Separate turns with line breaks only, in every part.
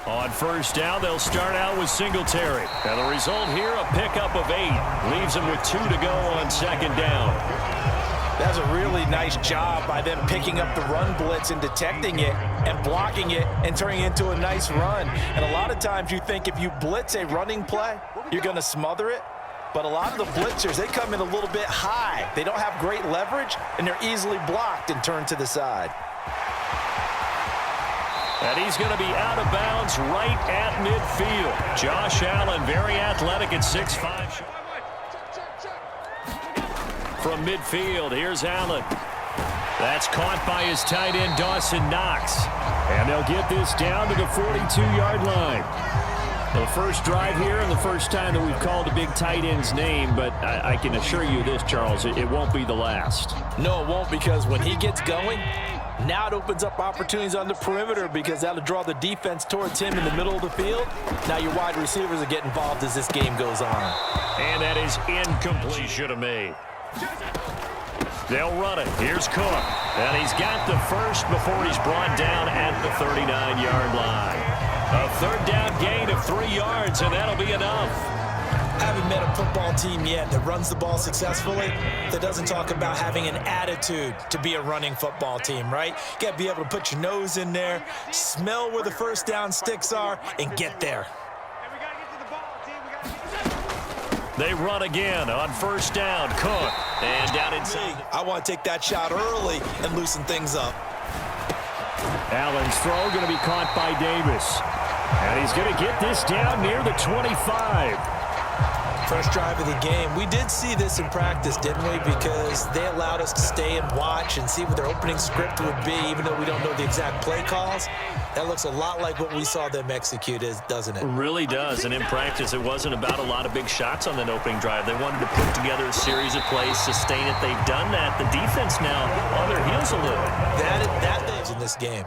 On first down, they'll start out with Singletary. And the result here, a pickup of 8. Leaves them with 2 to go on second down.
That's a really nice job by them picking up the run blitz and detecting it and blocking it and turning it into a nice run. And a lot of times you think if you blitz a running play, you're going to smother it. But a lot of the blitzers, they come in a little bit high. They don't have great leverage, and they're easily blocked and turned to the side.
And he's going to be out of bounds right at midfield. Josh Allen, very athletic at 6'5". From midfield, here's Allen. That's caught by his tight end, Dawson Knox. And they'll get this down to the 42-yard line. The first drive here and the first time that we've called a big tight end's name, but I can assure you this, Charles, it won't be the last.
No, it won't, because when he gets going, now it opens up opportunities on the perimeter because that'll draw the defense towards him in the middle of the field. Now your wide receivers are getting involved as this game goes on. And that is incomplete. He should have made.
They'll run it. Here's Cook. And he's got the first before he's brought down at the 39-yard line. A third down gain of 3 yards, and that'll be enough.
I haven't met a football team yet that runs the ball successfully that doesn't talk about having an attitude to be a running football team, right? You got to be able to put your nose in there, smell where the first down sticks are, and get there.
They run again on first down. Cook. And down inside.
I want to take that shot early and loosen things up.
Allen's throw going to be caught by Davis. And he's going to get this down near the 25.
First drive of the game. We did see this in practice, didn't we? Because they allowed us to stay and watch and see what their opening script would be, even though we don't know the exact play calls. That looks a lot like what we saw them execute, doesn't it?
It really does. And in practice, it wasn't about a lot of big shots on that opening drive. They wanted to put together a series of plays, sustain it. They've done that. The defense now on their heels a little.
That is in this game.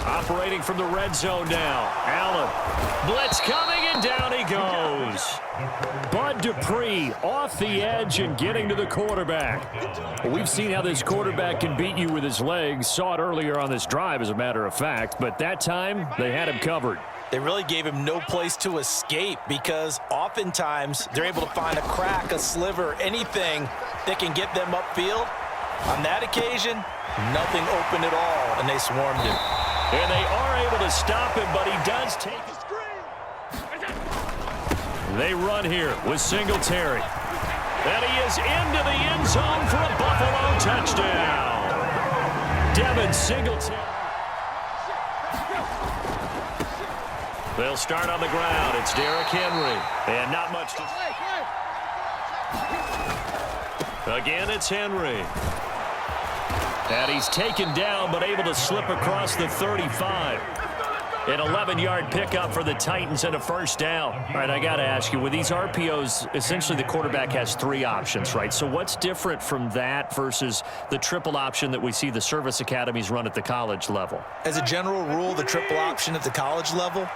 Operating from the red zone now. Allen. Blitz coming, and down he goes. Bud Dupree off the edge and getting to the quarterback. Well, we've seen how this quarterback can beat you with his legs. Saw it earlier on this drive, as a matter of fact. But that time, they had him covered.
They really gave him no place to escape because oftentimes they're able to find a crack, a sliver, anything that can get them upfield. On that occasion, nothing open at all, and they swarmed him.
And they are able to stop him, but he does take it. They run here with Singletary. And he is into the end zone for a Buffalo touchdown. Devin Singletary. They'll start on the ground. It's Derrick Henry. And not much to... Again, it's Henry. And he's taken down, but able to slip across the 35. An 11-yard pickup for the Titans and a first down. All right, I got to ask you, with these RPOs, essentially the quarterback has 3 options, right? So what's different from that versus the triple option that we see the service academies run at the college level?
As a general rule, the triple option at the college level,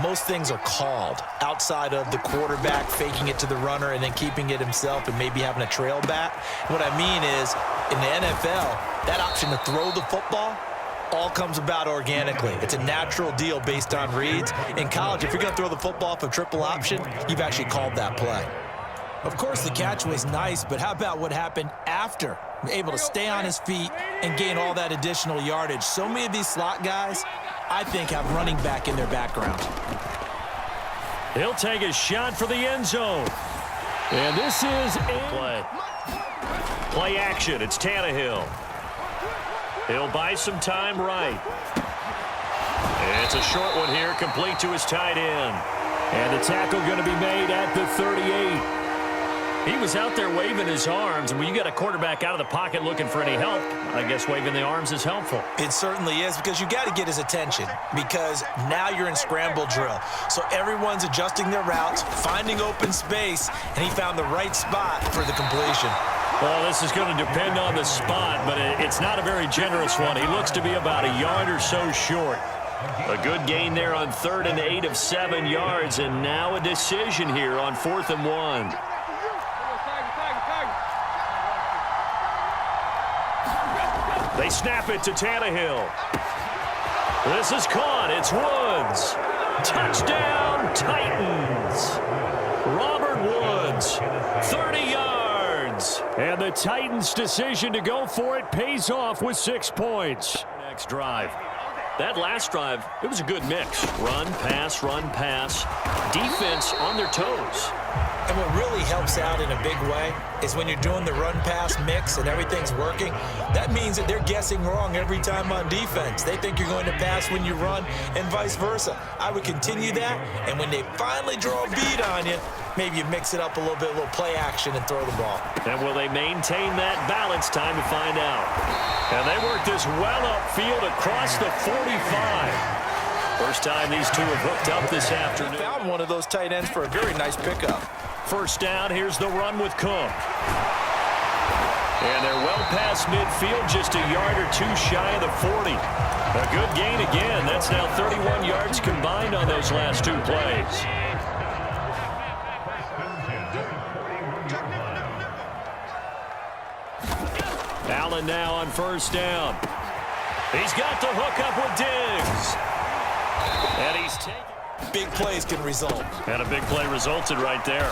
most things are called outside of the quarterback faking it to the runner and then keeping it himself and maybe having a trail back. What I mean is, in the NFL, that option to throw the football all comes about organically. It's a natural deal based on reads. In college, if you're going to throw the football off a triple option, you've actually called that play. Of course, the catch was nice, but how about what happened after? Able to stay on his feet and gain all that additional yardage. So many of these slot guys, I think, have running back in their background.
He'll take a shot for the end zone. And this is a play action. It's Tannehill. He'll buy some time right. It's a short one here, complete to his tight end. And the tackle going to be made at the 38. He was out there waving his arms, and when you got a quarterback out of the pocket looking for any help, I guess waving the arms is helpful.
It certainly is, because you got to get his attention, because now you're in scramble drill. So everyone's adjusting their routes, finding open space, and he found the right spot for the completion.
Well, this is going to depend on the spot, but it's not a very generous one. He looks to be about a yard or so short. A good gain there on 3rd and 8 of 7 yards, and now a decision here on 4th and 1. They snap it to Tannehill. This is caught. It's Woods. Touchdown, Titans. Robert Woods, 30 yards. And the Titans' decision to go for it pays off with 6 points. Next drive. That last drive, it was a good mix. Run, pass, defense on their toes.
And what really helps out in a big way is when you're doing the run-pass mix and everything's working, that means that they're guessing wrong every time on defense. They think you're going to pass when you run and vice versa. I would continue that, and when they finally draw a bead on you, maybe you mix it up a little bit, a little play action and throw the ball.
And will they maintain that balance? Time to find out. And they work this well upfield across the 45. First time these two have hooked up this afternoon.
Found one of those tight ends for a very nice pickup.
First down, here's the run with Cook. And they're well past midfield, just a yard or two shy of the 40. A good gain again. That's now 31 yards combined on those last 2 plays. Allen now on first down. He's got the hook up with Diggs. And he's taken.
Big plays can result.
And a big play resulted right there.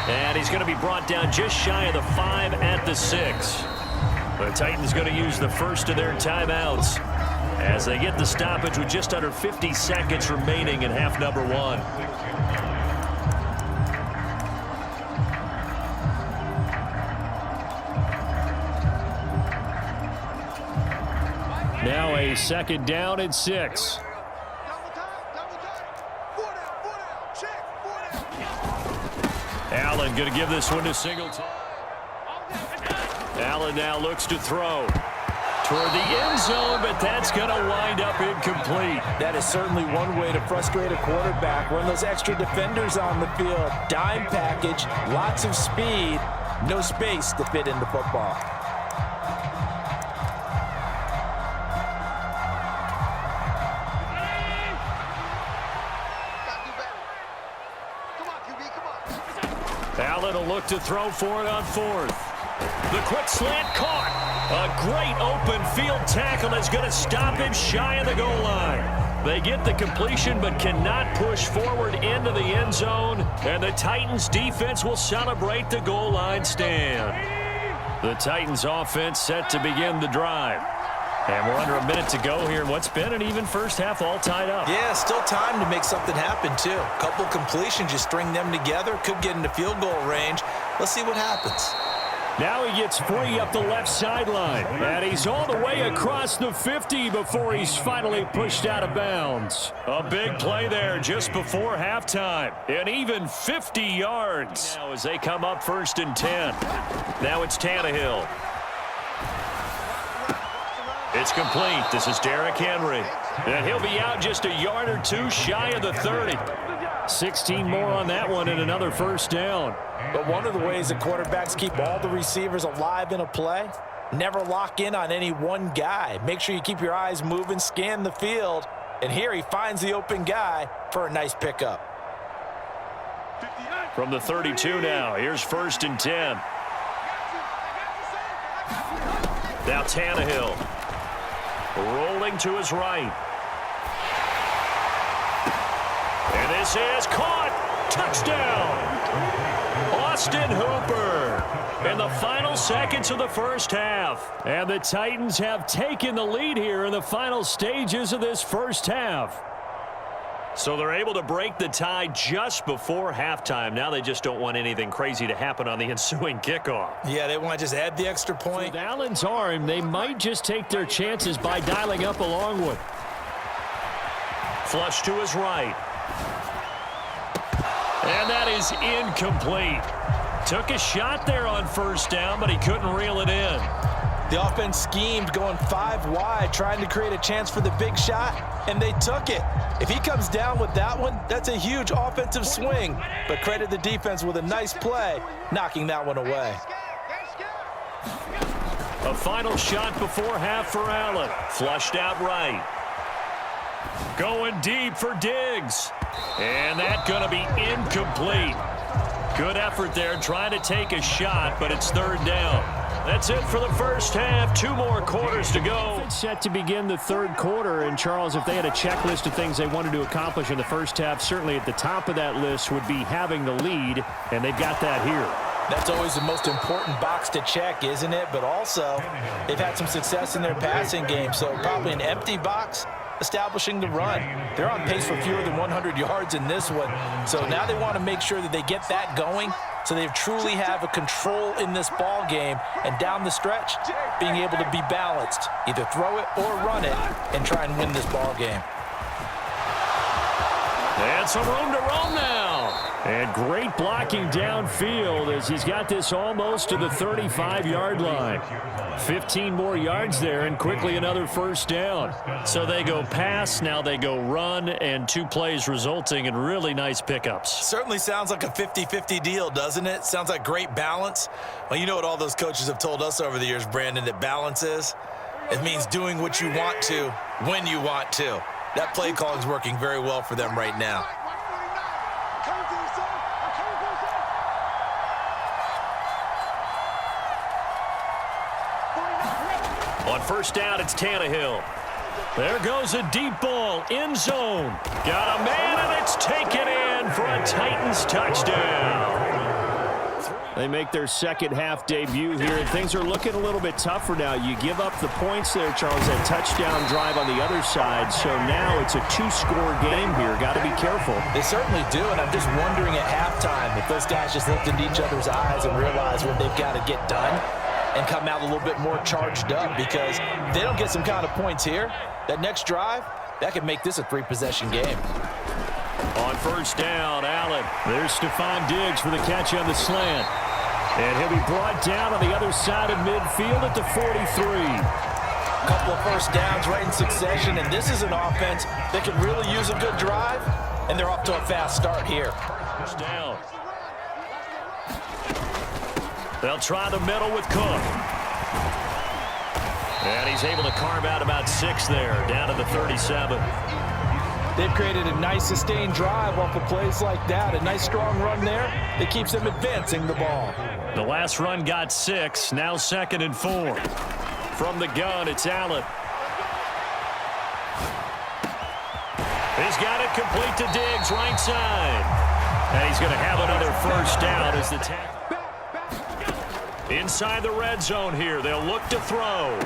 And he's going to be brought down just shy of the 5 at the 6. The Titans going to use the first of their timeouts as they get the stoppage with just under 50 seconds remaining in half number 1. Now a second down and 6. Allen going to give this one to Singleton. Allen now looks to throw toward the end zone, but that's going to wind up incomplete.
That is certainly one way to frustrate a quarterback. Run those extra defenders on the field. Dime package, lots of speed, no space to fit in the football.
Allen will look to throw for it on 4th. The quick slant caught. A great open field tackle is going to stop him shy of the goal line. They get the completion but cannot push forward into the end zone, and the Titans defense will celebrate the goal line stand. The Titans offense set to begin the drive. And we're under a minute to go here in what's been an even first half, all tied up.
Yeah, still time to make something happen, too. Couple completions, you string them together, could get into field goal range. Let's see what happens.
Now he gets free up the left sideline. And he's all the way across the 50 before he's finally pushed out of bounds. A big play there just before halftime. And even 50 yards. Now as they come up 1st and 10. Now it's Tannehill. It's complete. This is Derrick Henry. And he'll be out just a yard or two shy of the 30. 16 more on that one and another first down.
But one of the ways that quarterbacks keep all the receivers alive in a play, never lock in on any one guy. Make sure you keep your eyes moving, scan the field. And here he finds the open guy for a nice pickup.
From the 32 now, here's 1st and 10. Now Tannehill. Rolling to his right. And this is caught. Touchdown. Austin Hooper. In the final seconds of the first half. And the Titans have taken the lead here in the final stages of this first half. So they're able to break the tie just before halftime. Now they just don't want anything crazy to happen on the ensuing kickoff.
Yeah, they want to just add the extra point.
With Allen's arm, they might just take their chances by dialing up a long one. Flush to his right. And that is incomplete. Took a shot there on first down, but he couldn't reel it in.
The offense schemed going 5 wide, trying to create a chance for the big shot, and they took it. If he comes down with that one, that's a huge offensive swing. But credit the defense with a nice play, knocking that one away.
A final shot before half for Allen. Flushed out right. Going deep for Diggs. And that's going to be incomplete. Good effort there trying to take a shot, but it's 3rd down. That's it for the first half. 2 more quarters to go.
It's set to begin the third quarter. And, Charles, if they had a checklist of things they wanted to accomplish in the first half, certainly at the top of that list would be having the lead, and they've got that here.
That's always the most important box to check, isn't it? But also, they've had some success in their passing game, so probably an empty box establishing the run. They're on pace for fewer than 100 yards in this one, so now they want to make sure that they get that going so they truly have a control in this ball game, and down the stretch, being able to be balanced, either throw it or run it, and try and win this ball game.
And some room to roam now.
And great blocking downfield as he's got this almost to the 35-yard line. 15 more yards there, and quickly another first down.
So they go pass, now they go run, and 2 plays resulting in really nice pickups.
Certainly sounds like a 50-50 deal, doesn't it? Sounds like great balance. Well, you know what all those coaches have told us over the years, Brandon, that balance is? It means doing what you want to when you want to. That play calling is working very well for them right now.
On first down, it's Tannehill. There goes a deep ball, end zone. Got a man, and it's taken in for a Titans touchdown.
They make their second half debut here, and things are looking a little bit tougher now. You give up the points there, Charles, that touchdown drive on the other side, so now it's a 2-score game here. Got to be careful.
They certainly do, and I'm just wondering at halftime if those guys just looked into each other's eyes and realized what they've got to get done and come out a little bit more charged up, because if they don't get some kind of points here, that next drive, that could make this a 3-possession game.
On first down, Allen. There's Stephon Diggs for the catch on the slant. And he'll be brought down on the other side of midfield at the 43.
A couple of first downs right in succession, and this is an offense that can really use a good drive, and they're off to a fast start here.
First down. They'll try the middle with Cook. And he's able to carve out about 6 there, down to the 37.
They've created a nice sustained drive off of plays like that. A nice strong run there that keeps them advancing the ball.
The last run got 6, now 2nd and 4. From the gun, it's Allen. He's got it complete to Diggs, right side. And he's going to have another first down as the tackle. Inside the red zone here, they'll look to throw.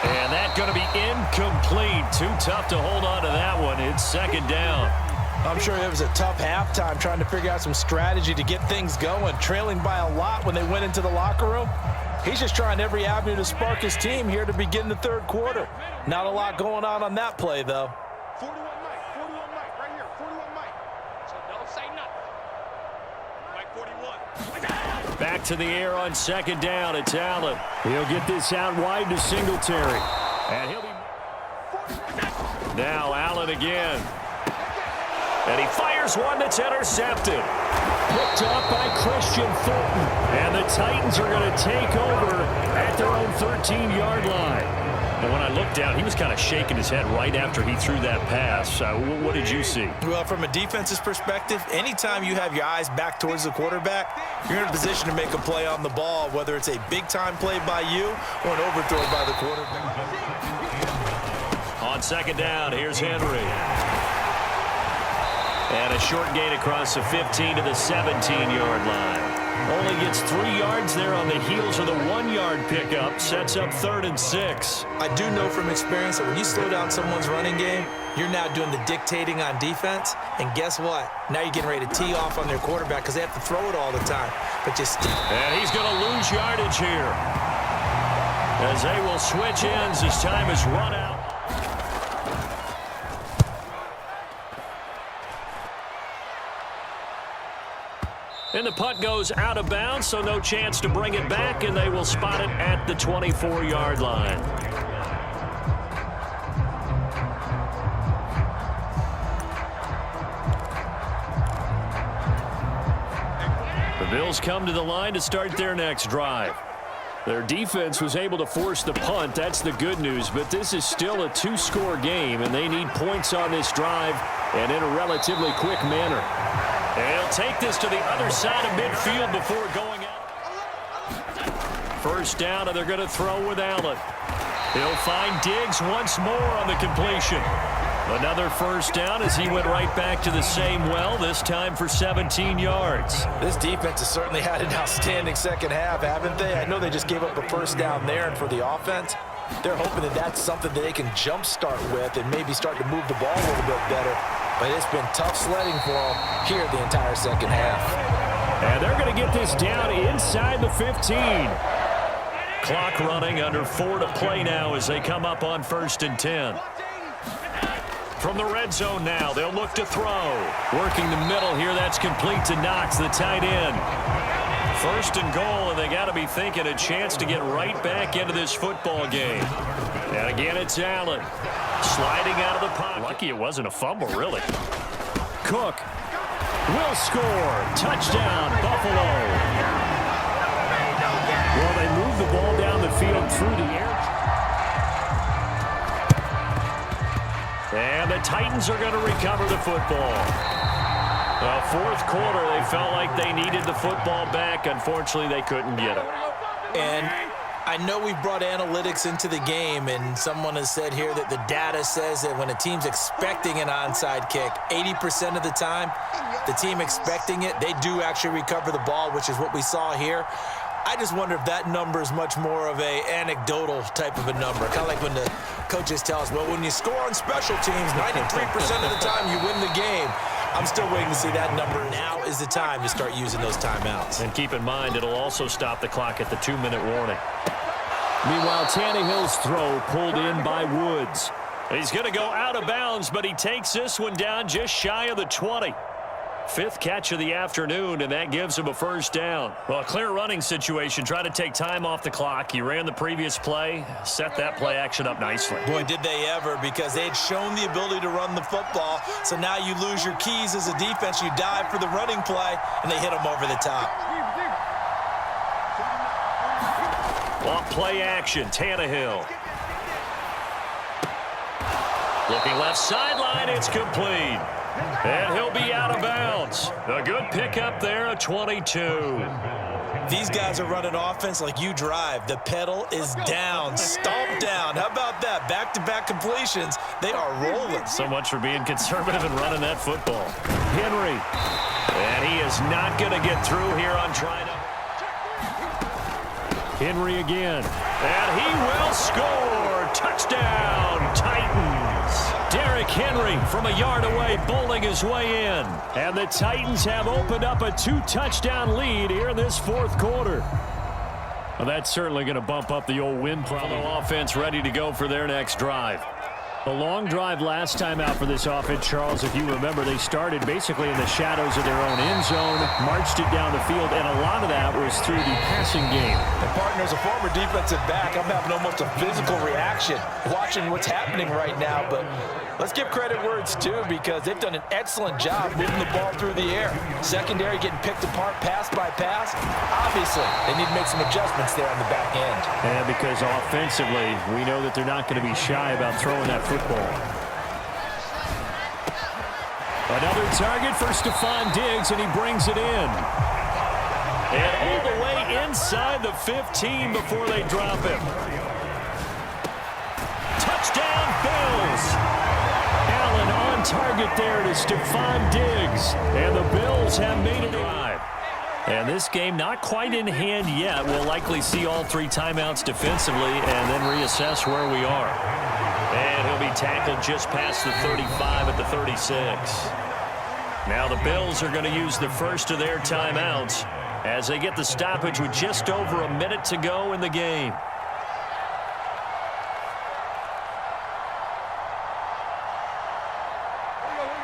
And that's going to be incomplete. Too tough to hold on to that one. It's 2nd down.
I'm sure it was a tough halftime trying to figure out some strategy to get things going. Trailing by a lot when they went into the locker room. He's just trying every avenue to spark his team here to begin the third quarter. Not a lot going on that play, though.
41 Mike, right here, 41 Mike. So don't say nothing. Mike 41.
Back to the air on 2nd down. It's Allen. He'll get this out wide to Singletary. And he'll be... Now Allen again. And he fires one that's intercepted.
Picked up by Christian Fulton.
And the Titans are going to take over at their own 13-yard line. And when I looked down, he was kind of shaking his head right after he threw that pass. What did you see?
Well, from a defense's perspective, anytime you have your eyes back towards the quarterback, you're in a position to make a play on the ball, whether it's a big-time play by you or an overthrow by the quarterback.
On 2nd down, here's Henry. And a short gain across the 15 to the 17-yard line. Only gets 3 yards there on the heels of the 1-yard pickup. Sets up 3rd and 6.
I do know from experience that when you slow down someone's running game, you're now doing the dictating on defense. And guess what? Now you're getting ready to tee off on their quarterback because they have to throw it all the time. But just...
And he's going to lose yardage here, as they will switch ends as time is run out. And the punt goes out of bounds, so no chance to bring it back, and they will spot it at the 24-yard line. The Bills come to the line to start their next drive. Their defense was able to force the punt. That's the good news, but this is still a 2-score game, and they need points on this drive and in a relatively quick manner. And he'll take this to the other side of midfield before going out. first down, and they're going to throw with Allen. He'll find Diggs once more on the completion. Another first down as he went right back to the same well, this time for 17 yards.
This defense has certainly had an outstanding second half, haven't they? I know they just gave up a first down there, and for the offense, they're hoping that that's something that they can jumpstart with and maybe start to move the ball a little bit better. But it's been tough sledding for them here the entire second half.
And they're going to get this down inside the 15. Clock running, under 4 to play now as they come up on 1st and 10. From the red zone now, they'll look to throw. Working the middle here, that's complete to Knox, the tight end. 1st and goal, and they got to be thinking a chance to get right back into this football game. And again, it's Allen. Sliding out of the pocket. Lucky it wasn't a fumble, really. Cook will score. Touchdown, Buffalo. Well, they moved the ball down the field through the air. And the Titans are going to recover the football. Fourth quarter, they felt like they needed the football back. Unfortunately, they couldn't get it.
And I know we've brought analytics into the game, and someone has said here that the data says that when a team's expecting an onside kick, 80% of the time, the team expecting it, they do actually recover the ball, which is what we saw here. I just wonder if that number is much more of a anecdotal type of a number. Kind of like when the coaches tell us, well, when you score on special teams, 93% of the time you win the game. I'm still waiting to see that number. Now is the time to start using those timeouts.
And keep in mind, it'll also stop the clock at the 2-minute warning.
Meanwhile, Tannehill's throw pulled in by Woods.
He's going to go out of bounds, but he takes this one down just shy of the 20. 5th catch of the afternoon, and that gives him a first down. Well, a clear running situation. Try to take time off the clock. He ran the previous play, set that play action up nicely.
Boy, did they ever, because they had shown the ability to run the football. So now you lose your keys as a defense. You dive for the running play, and they hit them over the top.
Off play action, Tannehill. Looking left sideline, it's complete. And he'll be out of bounds. A good pickup there, a 22.
These guys are running offense like you drive. The pedal is down, stomp down. How about that? Back-to-back completions. They are rolling.
So much for being conservative and running that football. Henry. And he is not going to get through here on trying to. Henry again. And he will score. Touchdown, Titans. Derrick Henry from a yard away, bowling his way in. And the Titans have opened up a 2-touchdown lead here in this 4th quarter. Well, that's certainly going to bump up the old win problem. Offense ready to go for their next drive. A long drive last time out for this offense, Charles. If you remember, they started basically in the shadows of their own end zone, marched it down the field, and a lot of that was through the passing game.
And partner, as a former defensive back, I'm having almost a physical reaction watching what's happening right now. But let's give credit where it's due, because they've done an excellent job moving the ball through the air. Secondary getting picked apart pass by pass. Obviously, they need to make some adjustments there on the back end.
And because offensively, we know that they're not going to be shy about throwing that football. Another target for Stephon Diggs, and he brings it in.
And all the way inside the 15 before they drop him. Touchdown, Bills. Allen on target there to Stephon Diggs. And the Bills have made a drive. And this game not quite in hand yet. We'll likely see all 3 timeouts defensively and then reassess where we are. And he'll be tackled just past the 35 at the 36. Now the Bills are going to use the first of their timeouts as they get the stoppage with just over a minute to go in the game.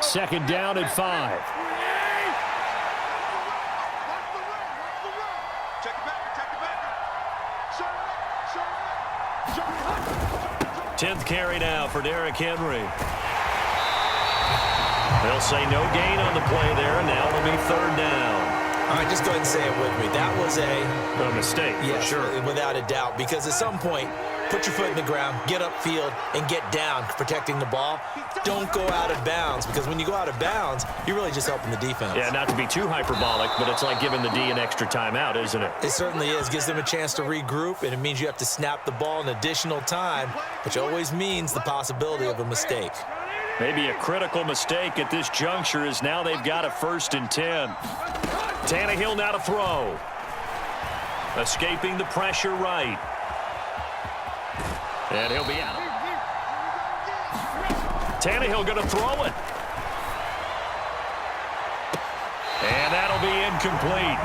Second down and 5. Tenth carry now for Derrick Henry. They'll say no gain on the play there, and now it'll be 3rd down.
All right, just go ahead and say it with me. That was
A mistake, for
yes,
sure.
without a doubt, because at some point, put your foot in the ground, get upfield, and get down protecting the ball. Don't go out of bounds, because when you go out of bounds, you're really just helping the defense.
Yeah, not to be too hyperbolic, but it's like giving the D an extra timeout, isn't it?
It certainly is. Gives them a chance to regroup, and it means you have to snap the ball in additional time, which always means the possibility of a mistake.
Maybe a critical mistake at this juncture is now they've got a 1st and 10. Tannehill now to throw. Escaping the pressure right. And he'll be out. Tannehill going to throw it. And that'll be incomplete.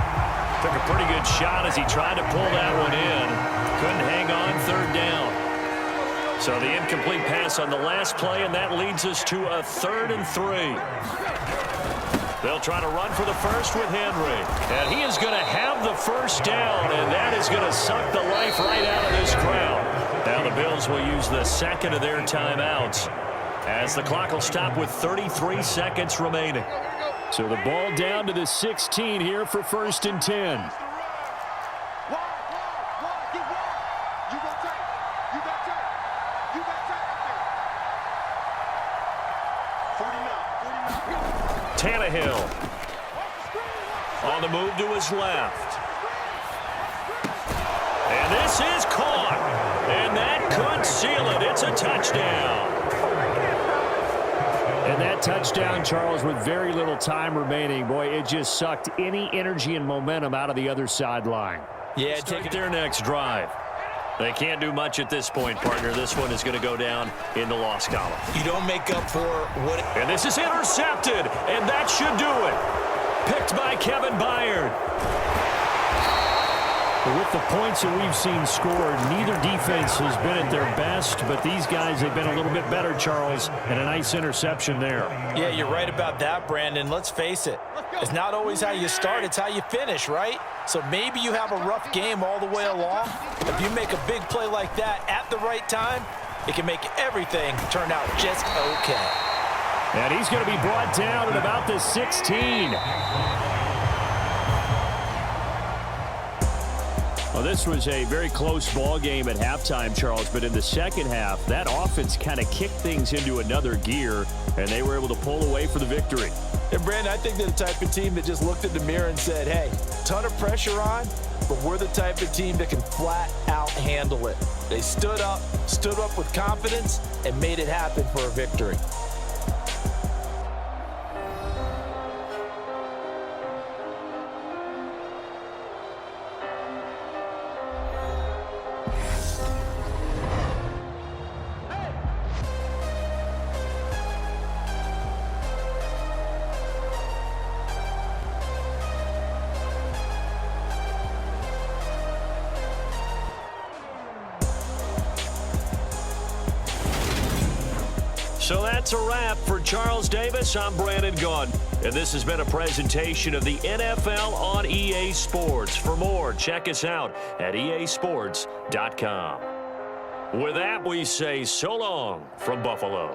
Took a pretty good shot as he tried to pull that one in. Couldn't hang on 3rd down. So the incomplete pass on the last play, and that leads us to a 3rd and 3. They'll try to run for the first with Henry. And he is going to have the 1st down, and that is going to suck the life right out of this crowd. Now the Bills will use the 2nd of their timeouts as the clock will stop with 33 seconds remaining.
So the ball down to the 16 here for 1st and 10.
Tannehill on the move to his left. And this is caught. And that could seal it. It's a touchdown.
And that touchdown, Charles, with very little time remaining. Boy, it just sucked any energy and momentum out of the other sideline.
Yeah,
Take their next drive. They can't do much at this point, partner. This one is going to go down in the loss column.
You don't make up for what...
And this is intercepted, and that should do it. Picked by Kevin Byard.
With the points that we've seen scored, neither defense has been at their best, but these guys have been a little bit better, Charles, and a nice interception there.
Yeah, you're right about that, Brandon. Let's face it. It's not always how you start, it's how you finish, right? So maybe you have a rough game all the way along. If you make a big play like that at the right time, it can make everything turn out just okay.
And he's going to be brought down at about the 16. Well, this was a very close ball game at halftime, Charles, but in the second half, that offense kind of kicked things into another gear, and they were able to pull away for the victory.
And, Brandon, I think they're the type of team that just looked in the mirror and said, hey, ton of pressure on, but we're the type of team that can flat out handle it. They stood up with confidence, and made it happen for a victory.
So that's a wrap for Charles Davis. I'm Brandon Gaudin, and this has been a presentation of the NFL on EA Sports. For more, check us out at easports.com. With that, we say so long from Buffalo.